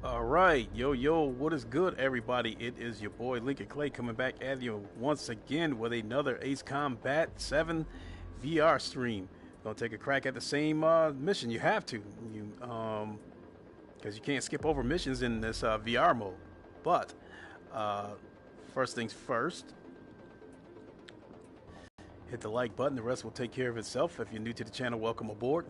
All right, yo, what is good, everybody? It is your boy Lincoln Clay coming back at you once again with another Ace Combat 7 VR stream. Gonna take a crack at the same mission. You have to, because you can't skip over missions in this VR mode. But first things first, hit the like button. The rest will take care of itself. If you're new to the channel, welcome aboard.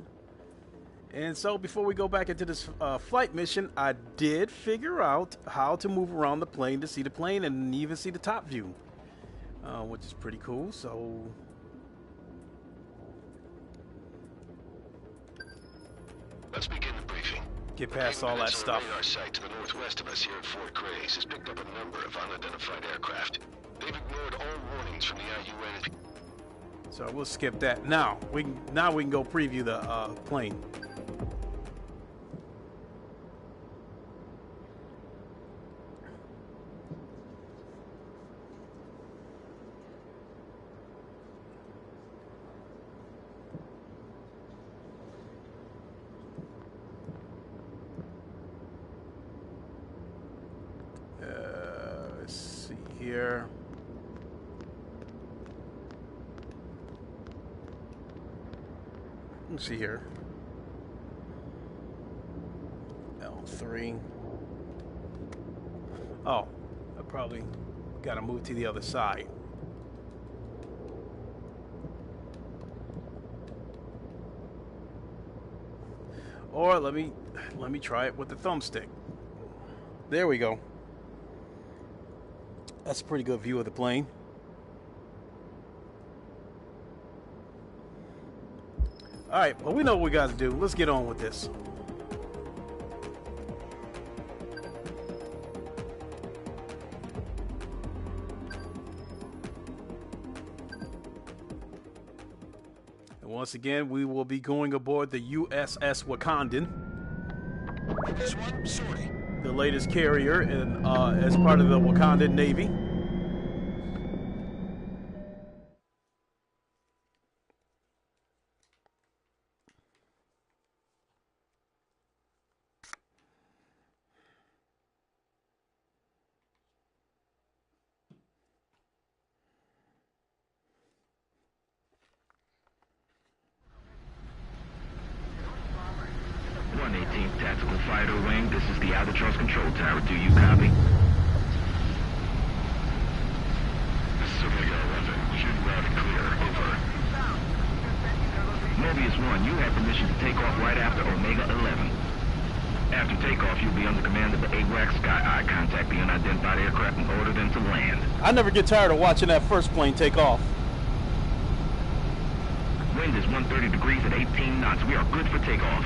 And so before we go back into this flight mission, I did figure out how to move around the plane to see the plane and even see the top view, which is pretty cool. So let's begin the briefing. Get past all that stuff. Our site to the northwest of us here at Fort Grays has picked up a number of unidentified aircraft. They've ignored all warnings from the IUN. So we'll skip that. Now we can go preview the plane. Let's see here. Let's see here. L3. Oh, I probably got to move to the other side. Or let me try it with the thumbstick. There we go. That's a pretty good view of the plane. All right, well, we know what we got to do. Let's get on with this. And once again, we will be going aboard the USS Wakandan, This one, sorry. the latest carrier in, as part of the Wakandan Navy. Tactical Fighter Wing, this is the Albatross Control Tower. Do you copy? This is Omega 11. Shooting loud and clear. Over. Mobius 1, you have permission to take off right after Omega 11. After takeoff, you'll be under command of the AWACS Sky Eye. Contact the unidentified aircraft and order them to land. I never get tired of watching that first plane take off. Wind is 130 degrees at 18 knots. We are good for takeoff.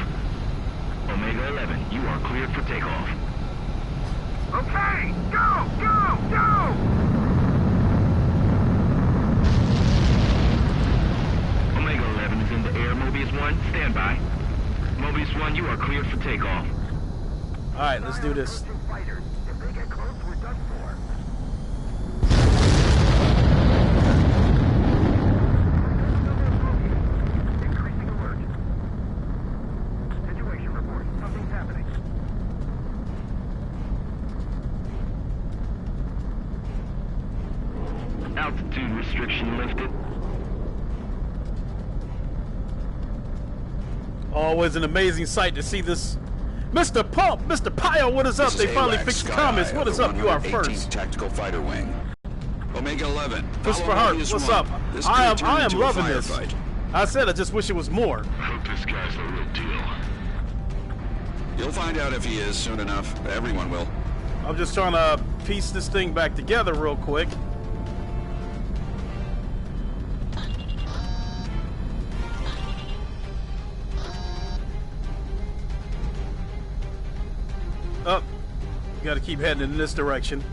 Omega 11, you are cleared for takeoff. Okay, go, go, go! Omega 11 is in the air. Mobius 1, stand by. Mobius 1, you are cleared for takeoff. All right, let's do this. Fighters. If they get close, we're done for. Increasing alert. Situation report. Something's happening. Altitude restriction lifted. Always an amazing sight to see this. Mr. Pump, Mr. Pyle, what is up? This is They finally AWACS fixed the Sky comments. Eye What of is the up? You are 118th first. Tactical Fighter Wing. Omega 11. Christopher follow Hart, Mobius what's 1. up? This I could turn am into a loving this. firefight. I said I just wish it was more. I hope this guy's the real deal. You'll find out if he is soon enough. Everyone will. I'm just trying to piece this thing back together real quick. Up. You gotta keep heading in this direction.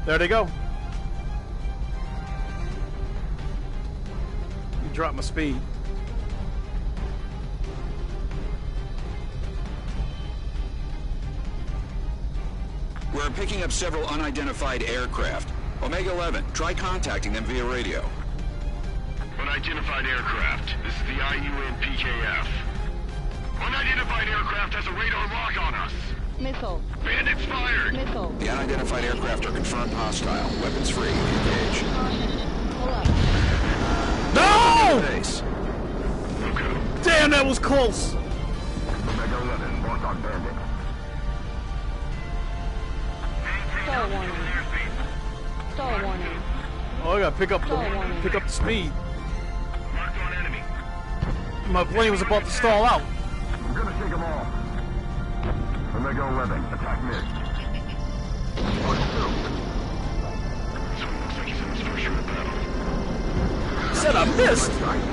There they go. You dropped my speed. We're picking up several unidentified aircraft. Omega 11, try contacting them via radio. Unidentified aircraft. This is the IUN PKF. Unidentified aircraft has a radar lock on us. Missile. Bandits fired. Missile. The unidentified aircraft are confirmed hostile. Weapons free. Engage. Caution. Pull up. No! Base. Okay. Damn, that was close. Omega 11, mark on bandit. Stall warning. Stall warning. Oh, I gotta pick up Stall warning. the speed. Marked on enemy. My plane was about to stall out. I'm gonna take them all. Omega 11, attack mid. Mark 2. So it looks like he's in his first short battle. Said I missed. Right.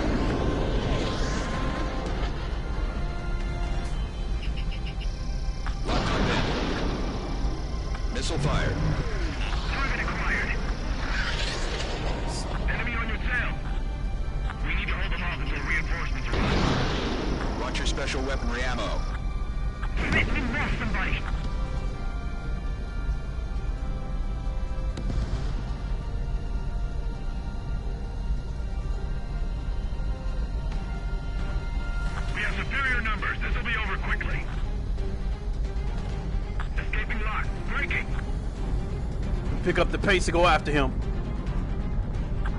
Locked on bandit. Missile fired. Target acquired. Enemy on your tail. We need to hold them off until reinforcements arrive. Watch your special weaponry ammo. Make me lost somebody. We have superior numbers. This will be over quickly. Escaping lock. Breaking. Pick up the pace to go after him.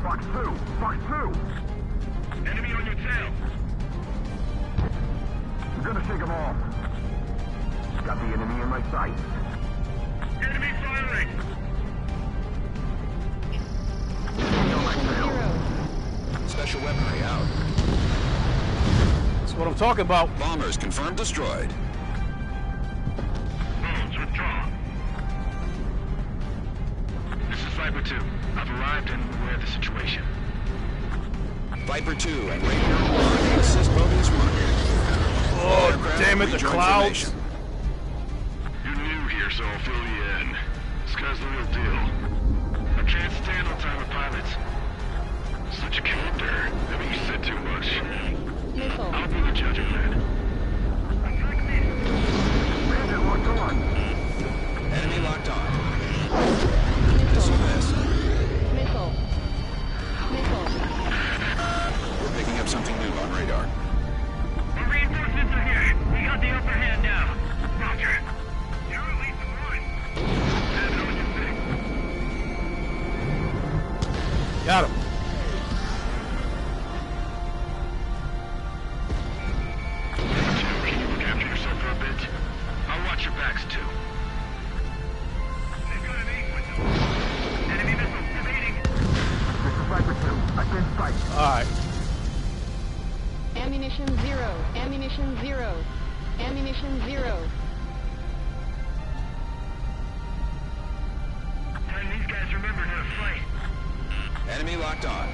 Fox 2. Fox 2. Enemy on your tail. I'm gonna take them all. Got the enemy in my sight. Enemy firing. Zero. Special weaponry out. That's what I'm talking about. Bombers confirmed destroyed. Bones, withdraw. This is Viper 2. I've arrived and I'm aware of the situation. Viper 2 and Radio 1 assist Mobius 1. Oh, Aircraft damn it, the rejoin clouds. formation. You're new here, so I'll fill you in. This guy's the real deal. I can't stand on time with pilots. Such a candor. I mean, you said too much. Missile. I'll be the judge of that. Bandit locked on. Enemy locked on. Missile Missile. missed. Missile. Missile. We're picking up something new on radar. Our reinforcements are here. We got the upper hand now. Roger. You're at least one. Have it on your thing. Got him. Can you look after yourself for a bit? I'll watch your backs too. They've got an aim with them. Enemy missile evading. This is Viper 2. I've been sight. All right. Ammunition zero. Ammunition zero. Ammunition zero. Time these guys remembered how to fight. Enemy locked on.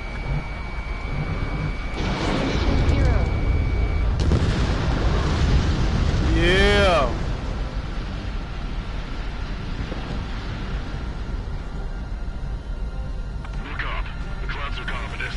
Ammunition zero. Yeah. Look up. The clouds are ominous.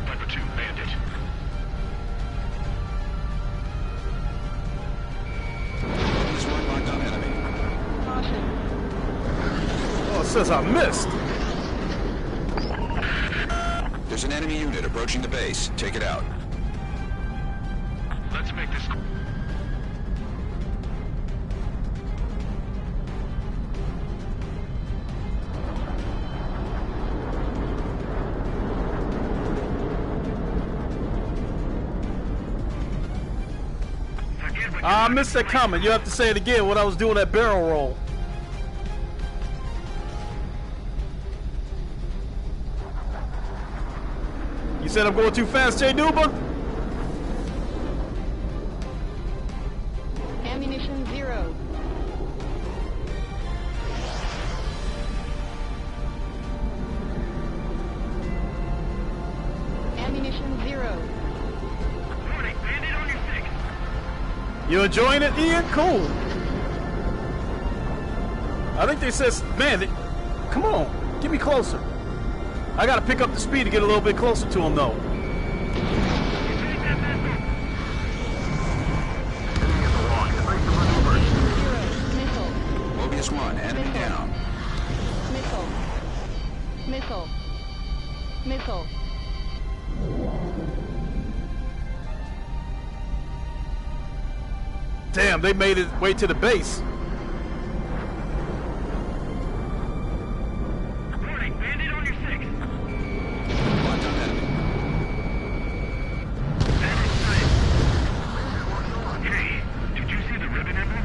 Viper 2, bandit. Mobius 1 locked on enemy. Caution. Oh, it says I missed. There's an enemy unit approaching the base. Take it out. Let's make this. I missed that comment. You have to say it again when I was doing that barrel roll. You said I'm going too fast, Jay Duba? Ammunition zero. You enjoying it, Ian? Cool. I think they said, man, come on, get me closer. I gotta pick up the speed to get a little bit closer to him, though. Mobius 1, enemy down. Missile. Missile. Damn, they made it way to the base. Warning, bandit on your 6. Locked on enemy. Bandit sight. Hey, did you see the ribbon emblem?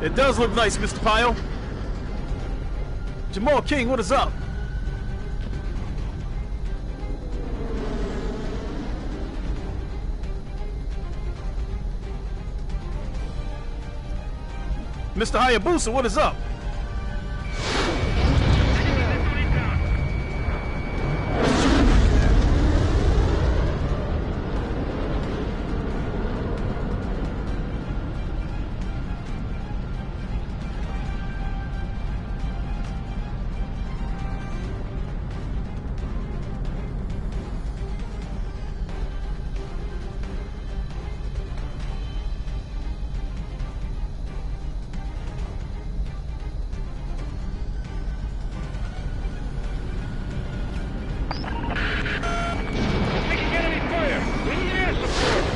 It does look nice, Mr. Pyle. Jamal King, what is up? Mr. Hayabusa, what is up?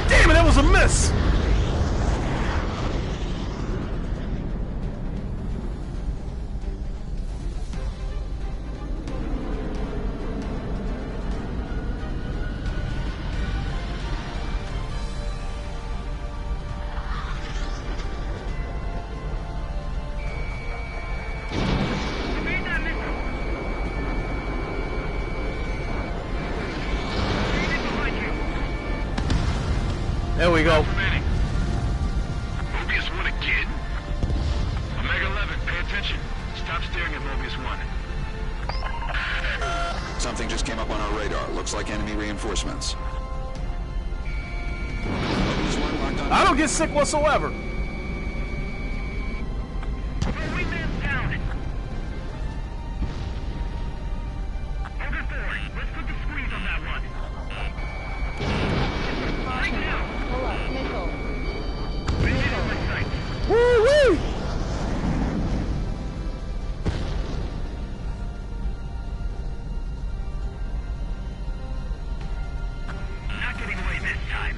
Damn it, that was a miss! There we go. Mobius 1 again? Omega 11, pay attention. Stop staring at Mobius 1. Something just came up on our radar. Looks like enemy reinforcements. Mobius 1 locked on. I don't get sick whatsoever. Wingman's down. Ogre 4, let's put the squeeze on that one. Right now. Pull up. Missile. Bandit in my sights. Woo-wee! Not getting away this time.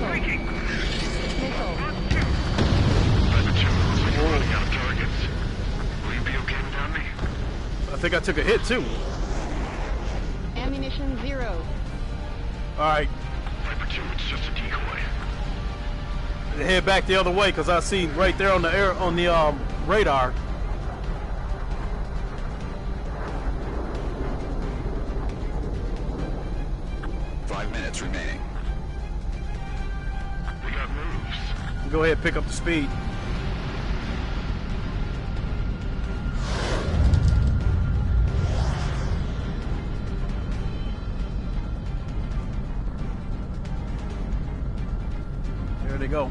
Breaking. Missile. Sniper 2, looks like you're running out of targets. Will you be okay without me? I think I took a hit too. Ammunition 0. Alright, Sniper 2, it's just a decoy. head back the other way because I see right there on the radar. Five minutes remaining. We got moves. Go ahead, pick up the speed. There they go.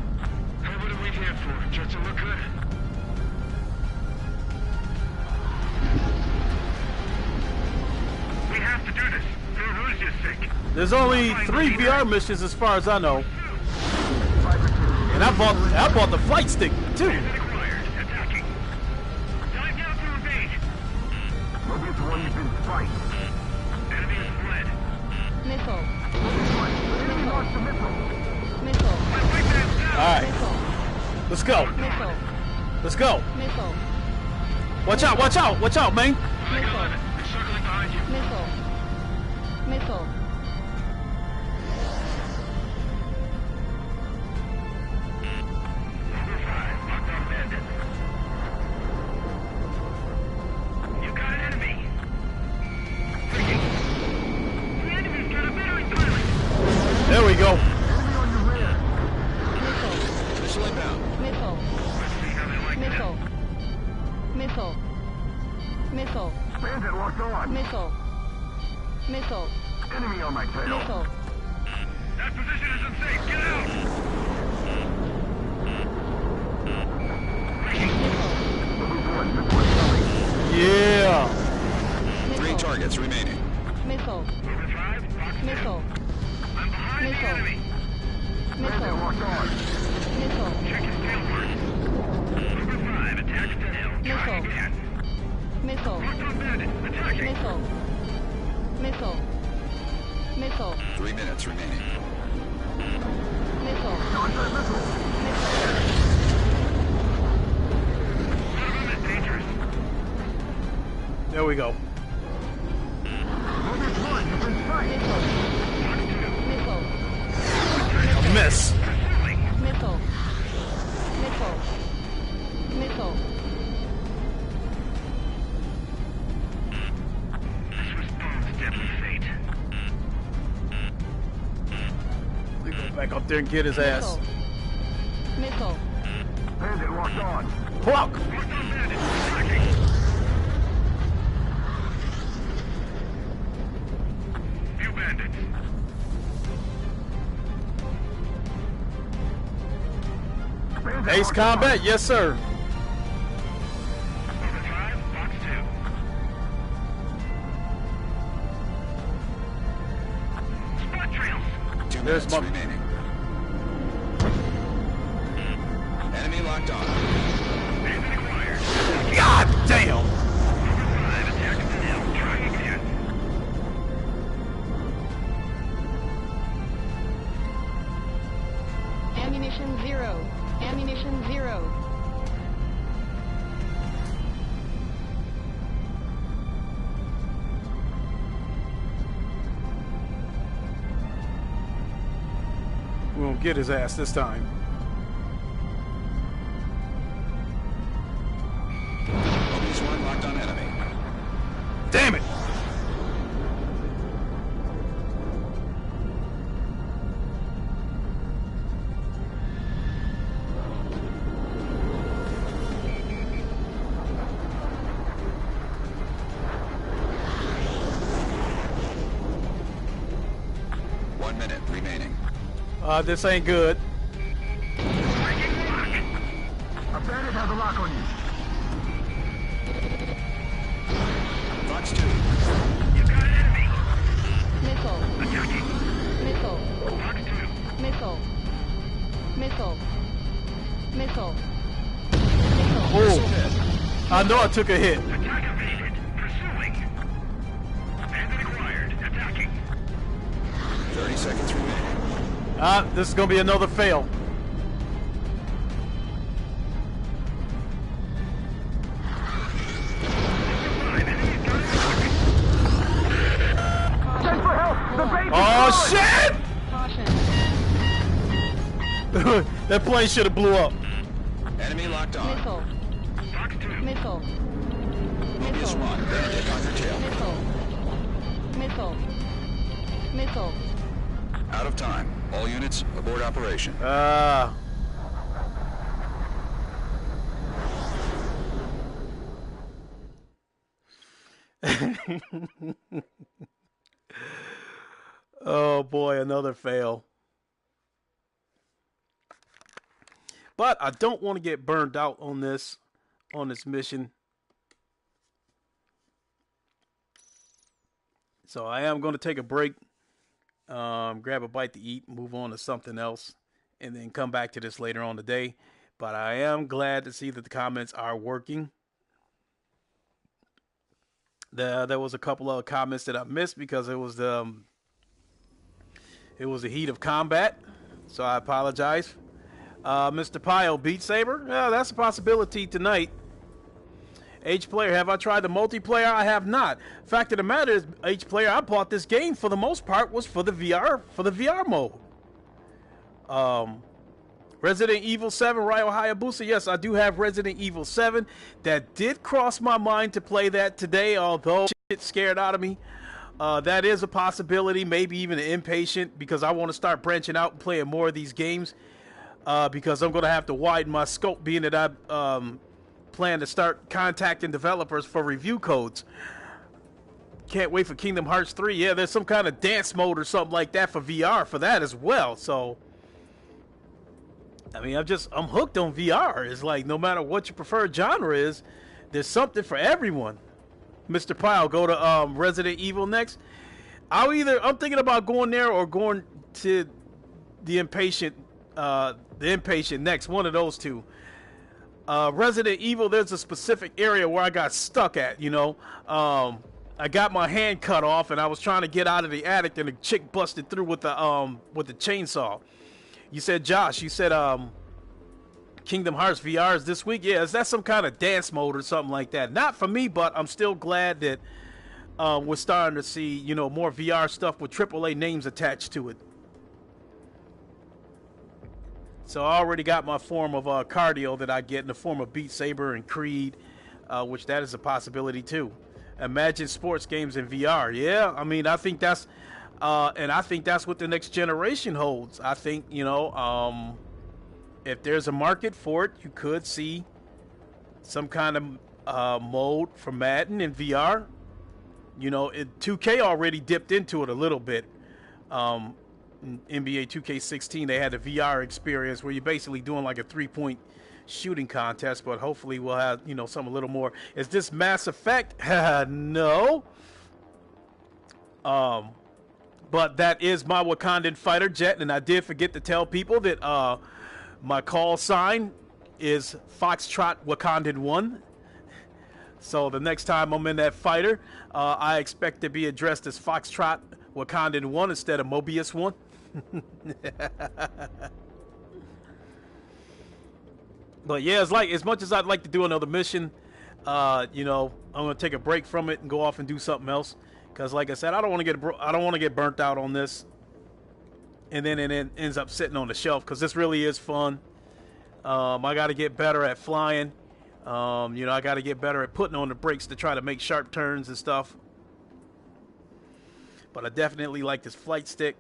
Hey, what are we here for? Just to look good? We have to do this. For Russia's sake. There's only 3 VR missions as far as I know. And I bought the flight stick too. Bandit acquired. Attacking. Dive down to evade. Mobius 1 has been spiked. Enemy is fled. Missile. Enemy launched a missile. Missile. My wingman's down. Alright, Missile. let's go. Missile. Let's go. Missile. Watch out, watch out, watch out, man. Omega 11, we're circling behind you. Missile. Missile. Number 5, locked on bandit. You got an enemy. Breaking. The enemy's got a battery pilot. There we go. Enemy on your rear. Missile. Missile inbound. Missile. Let's see how they like Missile. that. Missile. Missile. Bandit locked on. Missile. Missile. Enemy on my tail. Missile. That position isn't safe. Get out! Yeah. Three targets remaining. Missile. Overdrive, box 2. Missile. I'm behind the Missile. enemy. Missile. Missile. Check his tail marks. Overdrive, attacks tail. Try Missile. again. Missile. Locked on bandit, attacking. Missile. Missile. Missile. 3 minutes remaining. Missile. Missile. One of them is dangerous. There we go. Missile. Missile. A miss. Missile. Missile. Missile. This was Bone's deadly fate. We go back up there and get his ass. Missile. Bandit locked on. Pluck. Locked on bandit, attacking. Few bandits. Bandit Ace locked Combat, yes sir. Overdrive, box 2. Spot trails. 2 There's minutes my- remaining. Enemy locked on. Bandit acquired. God damn. Overdrive, attacks tail. Try again. Ammunition 0. Ammunition 0. We won't get his ass this time. Mobius 1 locked on enemy. Damn it. One minute remaining. This ain't good. A bandit has a lock on you. Fox 2. You got an enemy. Missile. Attacking. Missile. Box 2. Missile. Missile. Missile. Missile. Oh, I know I took a hit. Attack evaded. Pursuing. Bandit acquired. Attacking. 30 seconds remaining. This is gonna be another fail. Send for help! The base is Oh destroyed! shit! Caution. That plane should have blew up. Enemy locked on. Missile. Box 2. Missile. Mobius Missile. 1. Bandit on your tail. Missile. Missile. Missile. Out of time. All units aboard operation. Oh boy, another fail. But I don't want to get burned out on this mission. So I am going to take a break, grab a bite to eat, move on to something else, and then come back to this later on today. But I am glad to see that the comments are working. There was a couple of comments that I missed because it was the heat of combat, so I apologize. Mr. Pyle, Beat Saber? Yeah, that's a possibility tonight. H player, have I tried the multiplayer? I have not. Fact of the matter is, H player, I bought this game for the most part was for the VR mode. Resident Evil 7, Ryo Hayabusa. Yes, I do have Resident Evil 7. That did cross my mind to play that today, although shit scared out of me. That is a possibility, maybe even an impatient, because I want to start branching out and playing more of these games. Because I'm going to have to widen my scope, being that I plan to start contacting developers for review codes. can't wait for Kingdom Hearts 3. Yeah, there's some kind of dance mode or something like that for VR for that as well. So, I mean, I'm hooked on VR. It's like no matter what your preferred genre is, there's something for everyone. Mr. Pyle, go to Resident Evil next. I'm thinking about going there or going to the Impatient next. One of those two. Resident Evil, there's a specific area where I got stuck at, you know. I got my hand cut off and I was trying to get out of the attic and a chick busted through with the chainsaw. You said, Josh, Kingdom Hearts VR is this week. Yeah, is that some kind of dance mode or something like that? Not for me, but I'm still glad that we're starting to see, you know, more VR stuff with AAA names attached to it. So I already got my form of cardio that I get in the form of Beat Saber and Creed, which that is a possibility too. Imagine sports games in VR. Yeah, I mean, I think that's what the next generation holds. I think, you know, if there's a market for it, you could see some kind of mode for Madden in VR. You know, 2K already dipped into it a little bit. In NBA 2K16, they had the VR experience where you're basically doing like a 3-point shooting contest, but hopefully we'll have, you know, something a little more. Is this Mass Effect? No. But that is my Wakandan fighter jet, and I did forget to tell people that my call sign is Foxtrot Wakandan 1. So the next time I'm in that fighter, I expect to be addressed as Foxtrot Wakandan 1 instead of Mobius 1. But yeah, it's like, as much as I'd like to do another mission, you know, I'm gonna take a break from it and go off and do something else. Because, like I said, I don't want to get burnt out on this, and then it ends up sitting on the shelf. Because this really is fun. I got to get better at flying. You know, I got to get better at putting on the brakes to try to make sharp turns and stuff. But I definitely like this flight stick,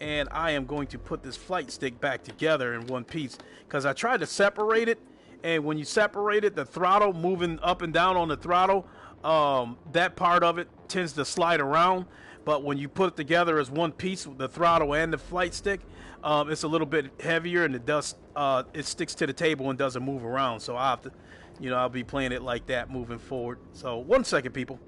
and I am going to put this flight stick back together in one piece. Because I tried to separate it, and when you separate it, the throttle moving up and down on the throttle, that part of it tends to slide around. But when you put it together as one piece, the throttle and the flight stick, it's a little bit heavier, and it sticks to the table and doesn't move around. So I'll have to, you know, I'll be playing it like that moving forward. So 1 second, people.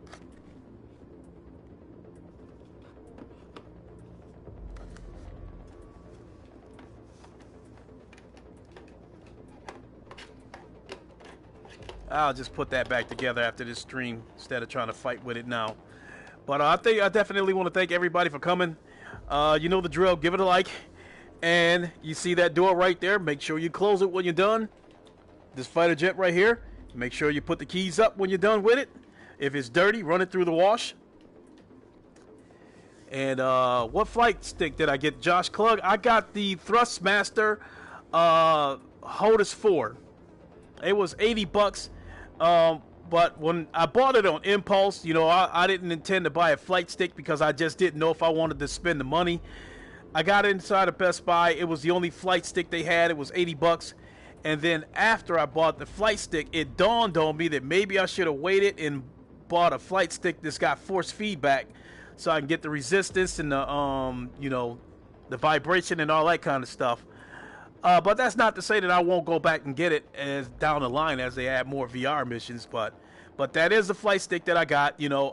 I'll just put that back together after this stream instead of trying to fight with it now. But I definitely want to thank everybody for coming. You know the drill. Give it a like. And you see that door right there. Make sure you close it when you're done. This fighter jet right here. Make sure you put the keys up when you're done with it. If it's dirty, run it through the wash. And what flight stick did I get, Josh Klug? I got the Thrustmaster HOTAS 4. It was $80. But when I bought it on impulse, you know, I didn't intend to buy a flight stick because I just didn't know if I wanted to spend the money. I got inside of Best Buy. It was the only flight stick they had. It was $80. And then after I bought the flight stick, it dawned on me that maybe I should have waited and bought a flight stick that's got force feedback so I can get the resistance and the, you know, the vibration and all that kind of stuff. But that's not to say that I won't go back and get it as down the line as they add more VR missions. But that is the flight stick that I got. You know,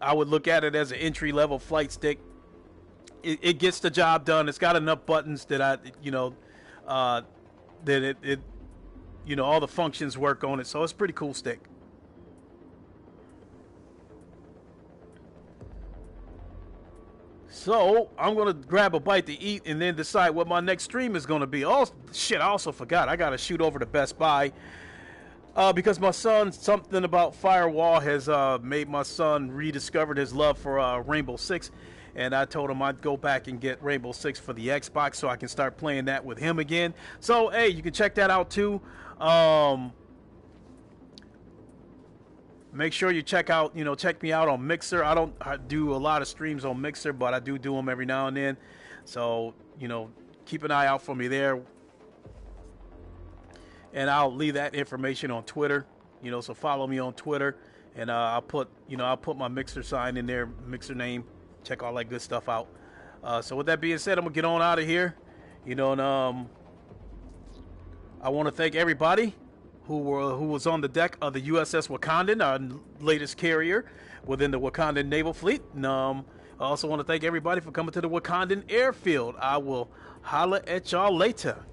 I would look at it as an entry-level flight stick. It gets the job done. It's got enough buttons that that it you know, all the functions work on it. So it's a pretty cool stick. So I'm gonna grab a bite to eat and then decide what my next stream is gonna be. Oh shit! I also forgot. I gotta shoot over to Best Buy because my son, something about Firewall has made my son rediscovered his love for Rainbow Six, and I told him I'd go back and get Rainbow Six for the Xbox so I can start playing that with him again. So hey, you can check that out too. Make sure you check me out on Mixer. I don't do a lot of streams on Mixer, but I do them every now and then. So, you know, keep an eye out for me there. And I'll leave that information on Twitter. You know, so follow me on Twitter. and I'll put my Mixer sign in there, Mixer name. Check all that good stuff out. So with that being said, I'm gonna get on out of here. And I want to thank everybody who was on the deck of the USS Wakandan, our latest carrier within the Wakandan Naval Fleet. And I also want to thank everybody for coming to the Wakandan Airfield. I will holla at y'all later.